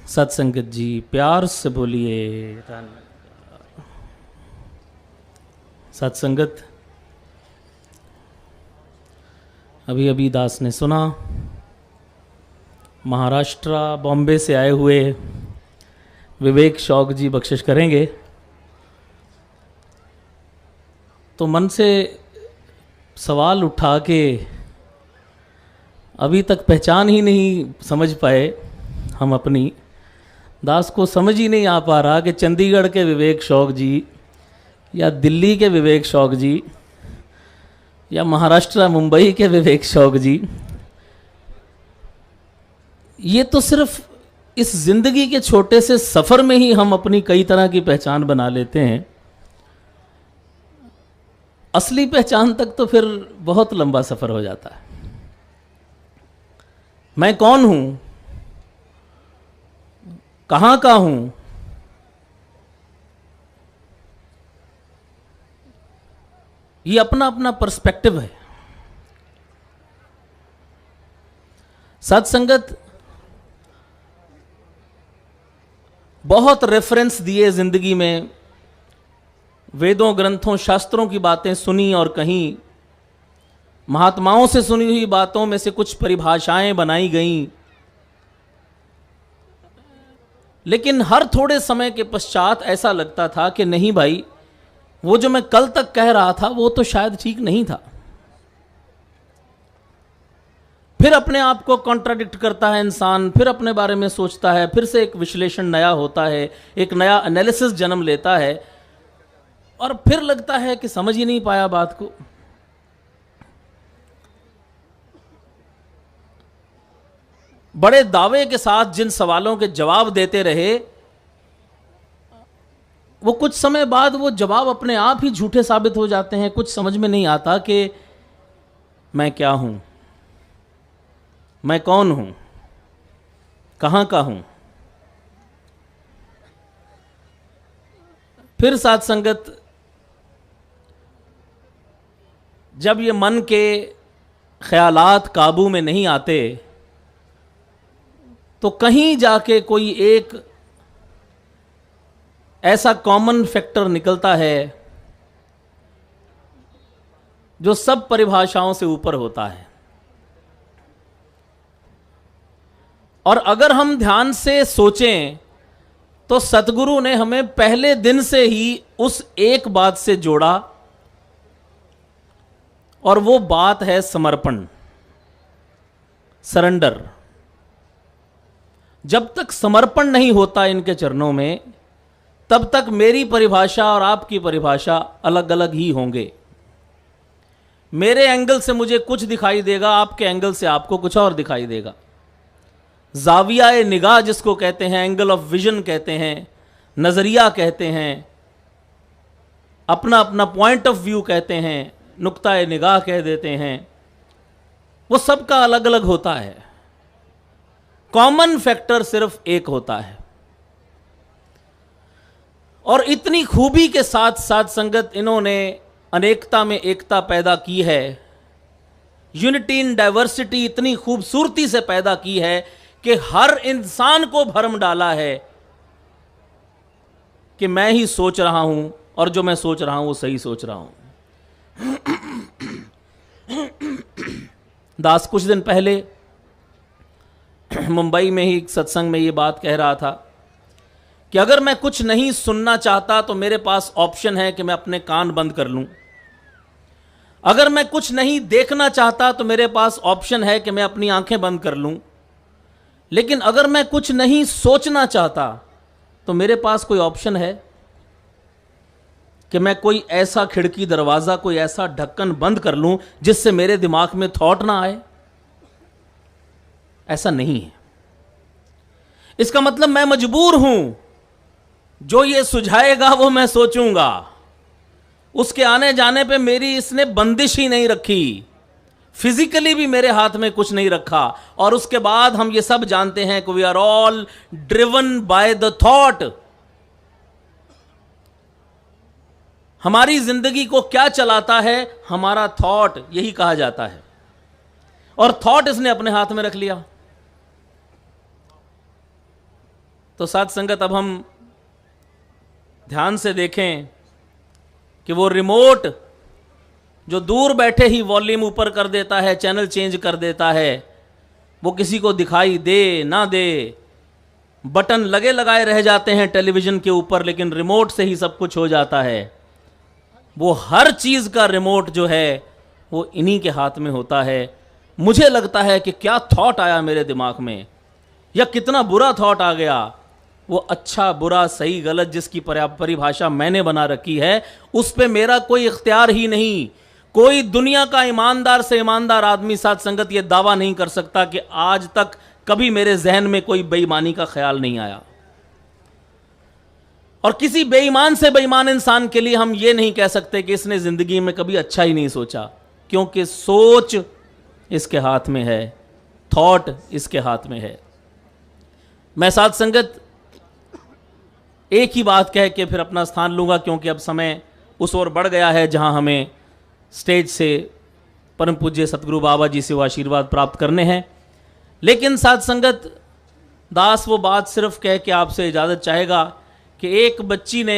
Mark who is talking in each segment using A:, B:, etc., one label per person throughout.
A: सत्संगत जी प्यार से बोलिए। सत्संगत, अभी अभी दास ने सुना, महाराष्ट्र बॉम्बे से आए हुए विवेक शौक जी बख्शिश करेंगे। तो मन से सवाल उठा के अभी तक पहचान ही नहीं समझ पाए हम अपनी। दास को समझ ही नहीं आ पा रहा कि चंडीगढ़ के विवेक शौक जी या दिल्ली के विवेक शौक जी या महाराष्ट्र मुंबई के विवेक शौक जी, ये तो सिर्फ इस जिंदगी के छोटे से सफ़र में ही हम अपनी कई तरह की पहचान बना लेते हैं। असली पहचान तक तो फिर बहुत लंबा सफ़र हो जाता है। मैं कौन हूं, कहां का हूं, ये अपना अपना पर्सपेक्टिव है। सत्संगत, बहुत रेफरेंस दिए जिंदगी में, वेदों ग्रंथों शास्त्रों की बातें सुनी और कहीं महात्माओं से सुनी हुई बातों में से कुछ परिभाषाएं बनाई गईं, लेकिन हर थोड़े समय के पश्चात ऐसा लगता था कि नहीं भाई, वो जो मैं कल तक कह रहा था वो तो शायद ठीक नहीं था। फिर अपने आप को कॉन्ट्राडिक्ट करता है इंसान, फिर अपने बारे में सोचता है, फिर से एक विश्लेषण नया होता है, एक नया एनालिसिस जन्म लेता है और फिर लगता है कि समझ ही नहीं पाया बात को। बड़े दावे के साथ जिन सवालों के जवाब देते रहे, वो कुछ समय बाद वो जवाब अपने आप ही झूठे साबित हो जाते हैं। कुछ समझ में नहीं आता कि मैं क्या हूं, मैं कौन हूं, कहां का हूं। फिर साथ संगत, जब ये मन के ख्यालात काबू में नहीं आते तो कहीं जाके कोई एक ऐसा कॉमन फैक्टर निकलता है जो सब परिभाषाओं से ऊपर होता है। और अगर हम ध्यान से सोचें तो सतगुरु ने हमें पहले दिन से ही उस एक बात से जोड़ा, और वो बात है समर्पण, सरेंडर। जब तक समर्पण नहीं होता इनके चरणों में, तब तक मेरी परिभाषा और आपकी परिभाषा अलग अलग ही होंगे। मेरे एंगल से मुझे कुछ दिखाई देगा, आपके एंगल से आपको कुछ और दिखाई देगा। जाविया निगाह जिसको कहते हैं, एंगल ऑफ विजन कहते हैं, नजरिया कहते हैं, अपना अपना पॉइंट ऑफ व्यू कहते हैं, नुक्ता निगाह कह देते हैं, वो सबका अलग अलग होता है। कॉमन फैक्टर सिर्फ एक होता है। और इतनी खूबी के साथ साथ संगत इन्होंने अनेकता में एकता पैदा की है, यूनिटी इन डाइवर्सिटी इतनी खूबसूरती से पैदा की है कि हर इंसान को भरम डाला है कि मैं ही सोच रहा हूं और जो मैं सोच रहा हूं वो सही सोच रहा हूं। दास कुछ दिन पहले मुंबई में ही एक सत्संग में ये बात कह रहा था कि अगर मैं कुछ नहीं सुनना चाहता तो मेरे पास ऑप्शन है कि मैं अपने कान बंद कर लूं। अगर मैं कुछ नहीं देखना चाहता तो मेरे पास ऑप्शन है कि मैं अपनी आंखें बंद कर लूं। लेकिन अगर मैं कुछ नहीं सोचना चाहता तो मेरे पास कोई ऑप्शन है कि मैं कोई ऐसा खिड़की दरवाजा, कोई ऐसा ढक्कन बंद कर लूं जिससे मेरे दिमाग में थॉट ना आए। ऐसा नहीं है। इसका मतलब मैं मजबूर हूं, जो ये सुझाएगा वो मैं सोचूंगा। उसके आने जाने पे मेरी इसने बंदिश ही नहीं रखी, फिजिकली भी मेरे हाथ में कुछ नहीं रखा। और उसके बाद हम ये सब जानते हैं कि we are all driven by the thought. हमारी जिंदगी को क्या चलाता है? हमारा थॉट, यही कहा जाता है। और थॉट इसने अपने हाथ में रख लिया। तो साथ संगत अब हम ध्यान से देखें कि वो रिमोट जो दूर बैठे ही वॉल्यूम ऊपर कर देता है, चैनल चेंज कर देता है, वो किसी को दिखाई दे ना दे, बटन लगे लगाए रह जाते हैं टेलीविज़न के ऊपर, लेकिन रिमोट से ही सब कुछ हो जाता है। वो हर चीज़ का रिमोट जो है वो इन्हीं के हाथ में होता है। मुझे लगता है कि क्या थॉट आया मेरे दिमाग में, या कितना बुरा थॉट आ गया, वो अच्छा बुरा सही गलत जिसकी परिभाषा मैंने बना रखी है, उस पे मेरा कोई इख्तियार ही नहीं। कोई दुनिया का ईमानदार से ईमानदार आदमी साथ संगत ये दावा नहीं कर सकता कि आज तक कभी मेरे जहन में कोई बेईमानी का ख्याल नहीं आया। और किसी बेईमान से बेईमान इंसान के लिए हम ये नहीं कह सकते कि इसने जिंदगी में कभी अच्छा ही नहीं सोचा, क्योंकि सोच इसके हाथ में है, थॉट इसके हाथ में है। मैं साथ संगत एक ही बात कह के फिर अपना स्थान लूंगा, क्योंकि अब समय उस ओर बढ़ गया है जहां हमें स्टेज से परम पूज्य सतगुरु बाबा जी से वो आशीर्वाद प्राप्त करने हैं। लेकिन साथ संगत दास वो बात सिर्फ कह के आपसे इजाज़त चाहेगा कि एक बच्ची ने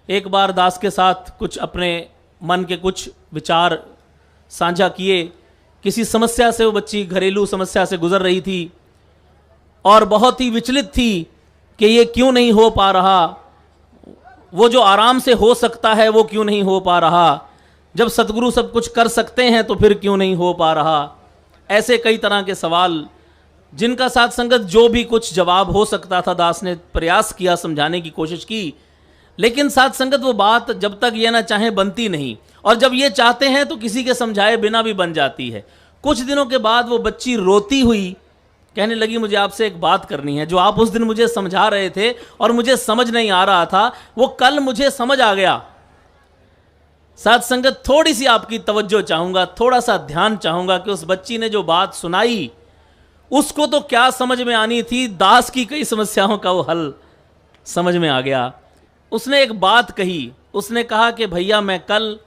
A: एक बार दास के साथ कुछ अपने मन के कुछ विचार साझा किए। किसी समस्या से वो बच्ची घरेलू समस्या से गुजर रही थी और बहुत ही विचलित थी कि ये क्यों नहीं हो पा रहा, वो जो आराम से हो सकता है वो क्यों नहीं हो पा रहा, जब सतगुरु सब कुछ कर सकते हैं तो फिर क्यों नहीं हो पा रहा। ऐसे कई तरह के सवाल जिनका साथ संगत जो भी कुछ जवाब हो सकता था दास ने प्रयास किया, समझाने की कोशिश की, लेकिन साथ संगत वो बात जब तक ये ना चाहे बनती नहीं, और जब ये चाहते हैं तो किसी के समझाए बिना भी बन जाती है। कुछ दिनों के बाद वो बच्ची रोती हुई कहने लगी, मुझे आपसे एक बात करनी है, जो आप उस दिन मुझे समझा रहे थे और मुझे समझ नहीं आ रहा था, वो कल मुझे समझ आ गया। साथ संगत थोड़ी सी आपकी तवज्जो चाहूंगा, थोड़ा सा ध्यान चाहूंगा कि उस बच्ची ने जो बात सुनाई उसको तो क्या समझ में आनी थी, दास की कई समस्याओं का वो हल समझ में आ गया। उसने एक बात कही, उसने कहा कि भैया मैं कल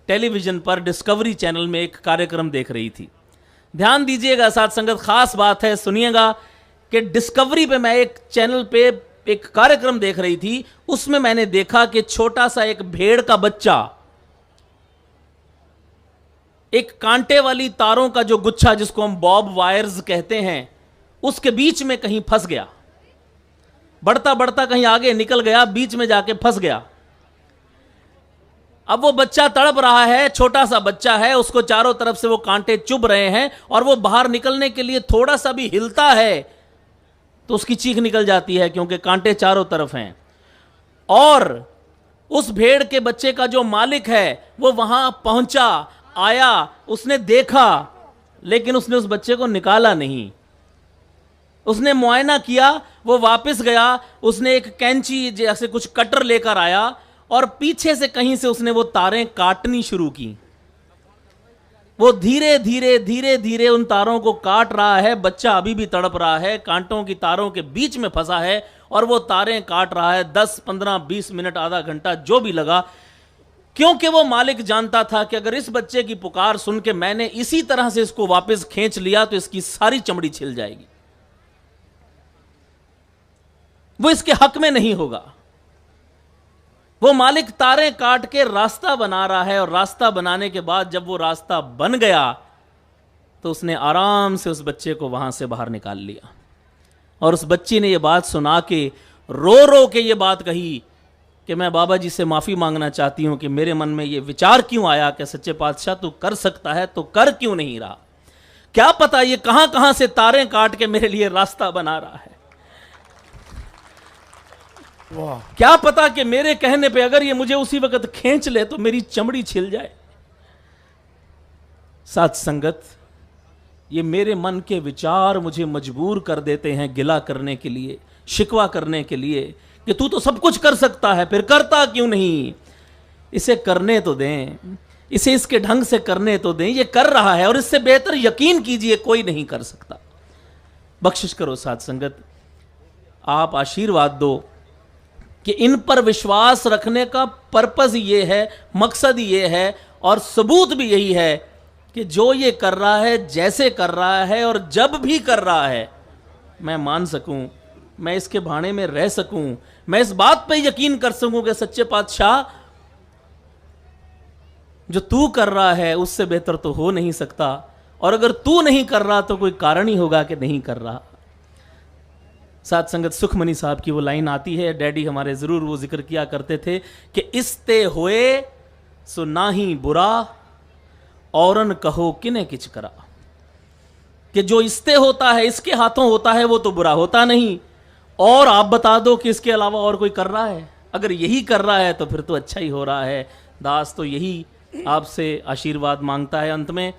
A: टेलीविज़न पर डिस्कवरी चैनल में एक कार्यक्रम देख रही थी। ध्यान दीजिएगा साथ संगत, खास बात है, सुनिएगा कि डिस्कवरी पे मैं एक चैनल पे एक कार्यक्रम देख रही थी। उसमें मैंने देखा कि छोटा सा एक भेड़ का बच्चा एक कांटे वाली तारों का जो गुच्छा जिसको हम बॉब वायर्स कहते हैं उसके बीच में कहीं फंस गया, बढ़ता बढ़ता कहीं आगे निकल गया, बीच में जाके फंस गया। अब वो बच्चा तड़प रहा है, छोटा सा बच्चा है, उसको चारों तरफ से वो कांटे चुभ रहे हैं और वो बाहर निकलने के लिए थोड़ा सा भी हिलता है तो उसकी चीख निकल जाती है, क्योंकि कांटे चारों तरफ हैं। और उस भेड़ के बच्चे का जो मालिक है वो वहां पहुंचा, आया, उसने देखा, लेकिन उसने उस बच्चे को निकाला नहीं। उसने मुआयना किया, वो वापस गया, उसने एक कैंची जैसे कुछ कटर लेकर आया और पीछे से कहीं से उसने वो तारें काटनी शुरू की। वो धीरे धीरे धीरे धीरे उन तारों को काट रहा है। बच्चा अभी भी तड़प रहा है, कांटों की तारों के बीच में फंसा है और वो तारें काट रहा है। 10, 15, 20 मिनट, आधा घंटा जो भी लगा, क्योंकि वो मालिक जानता था कि अगर इस बच्चे की पुकार सुन के मैंने इसी तरह से इसको वापस खींच लिया तो इसकी सारी चमड़ी छिल जाएगी, वो इसके हक में नहीं होगा। वो मालिक तारें काट के रास्ता बना रहा है और रास्ता बनाने के बाद जब वो रास्ता बन गया तो उसने आराम से उस बच्चे को वहां से बाहर निकाल लिया। और उस बच्ची ने ये बात सुना के रो रो के ये बात कही कि मैं बाबा जी से माफ़ी मांगना चाहती हूँ कि मेरे मन में ये विचार क्यों आया कि सच्चे पातशाह तू कर सकता है तो कर क्यों नहीं रहा, क्या पता ये कहां कहां से तारें काट के मेरे लिए रास्ता बना रहा है, क्या पता कि मेरे कहने पे अगर ये मुझे उसी वक्त खींच ले तो मेरी चमड़ी छिल जाए। साथ संगत, ये मेरे मन के विचार मुझे मजबूर कर देते हैं गिला करने के लिए, शिकवा करने के लिए कि तू तो सब कुछ कर सकता है, फिर करता क्यों नहीं। इसे करने तो दें, इसे इसके ढंग से करने तो दें। ये कर रहा है और इससे बेहतर यकीन कीजिए कोई नहीं कर सकता। बख्शिश करो साथ संगत, आप आशीर्वाद दो कि इन पर विश्वास रखने का पर्पस ये है, मकसद ये है और सबूत भी यही है कि जो ये कर रहा है, जैसे कर रहा है और जब भी कर रहा है, मैं मान सकूं मैं इसके भाने में रह सकूं, मैं इस बात पे यकीन कर सकूं कि सच्चे पातशाह जो तू कर रहा है उससे बेहतर तो हो नहीं सकता, और अगर तू नहीं कर रहा तो कोई कारण ही होगा कि नहीं कर रहा। साथ संगत सुखमनी साहब की वो लाइन आती है, डैडी हमारे जरूर वो जिक्र किया करते थे कि इसते होए सो ना ही बुरा औरन कहो किने किच करा, कि जो इसते होता है, इसके हाथों होता है, वो तो बुरा होता नहीं, और आप बता दो कि इसके अलावा और कोई कर रहा है। अगर यही कर रहा है तो फिर तो अच्छा ही हो रहा है। दास तो यही आपसे आशीर्वाद मांगता है अंत में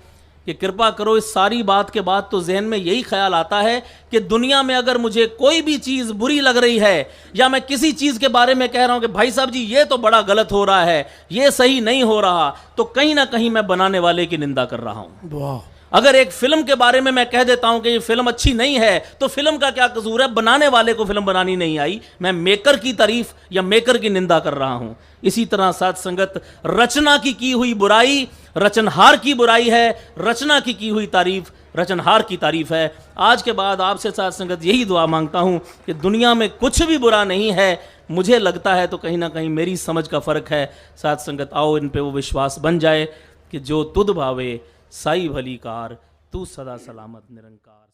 A: कि कृपा करो, इस सारी बात के बाद तो जहन में यही ख्याल आता है कि दुनिया में अगर मुझे कोई भी चीज़ बुरी लग रही है, या मैं किसी चीज़ के बारे में कह रहा हूं कि भाई साहब जी ये तो बड़ा गलत हो रहा है, ये सही नहीं हो रहा, तो कहीं ना कहीं मैं बनाने वाले की निंदा कर रहा हूं। अगर एक फिल्म के बारे में मैं कह देता हूं कि ये फिल्म अच्छी नहीं है, तो फिल्म का क्या कसूर है, बनाने वाले को फिल्म बनानी नहीं आई, मैं मेकर की तारीफ या मेकर की निंदा कर रहा हूं। इसी तरह साथ संगत रचना की हुई बुराई रचनहार की बुराई है, रचना की हुई तारीफ रचनहार की तारीफ है। आज के बाद आपसे साथ संगत यही दुआ मांगता हूं कि दुनिया में कुछ भी बुरा नहीं है, मुझे लगता है तो कहीं ना कहीं मेरी समझ का फर्क है। साथ संगत आओ इन पे वो विश्वास बन जाए कि जो तुद भावे साई भली कार, तू सदा सलामत निरंकार।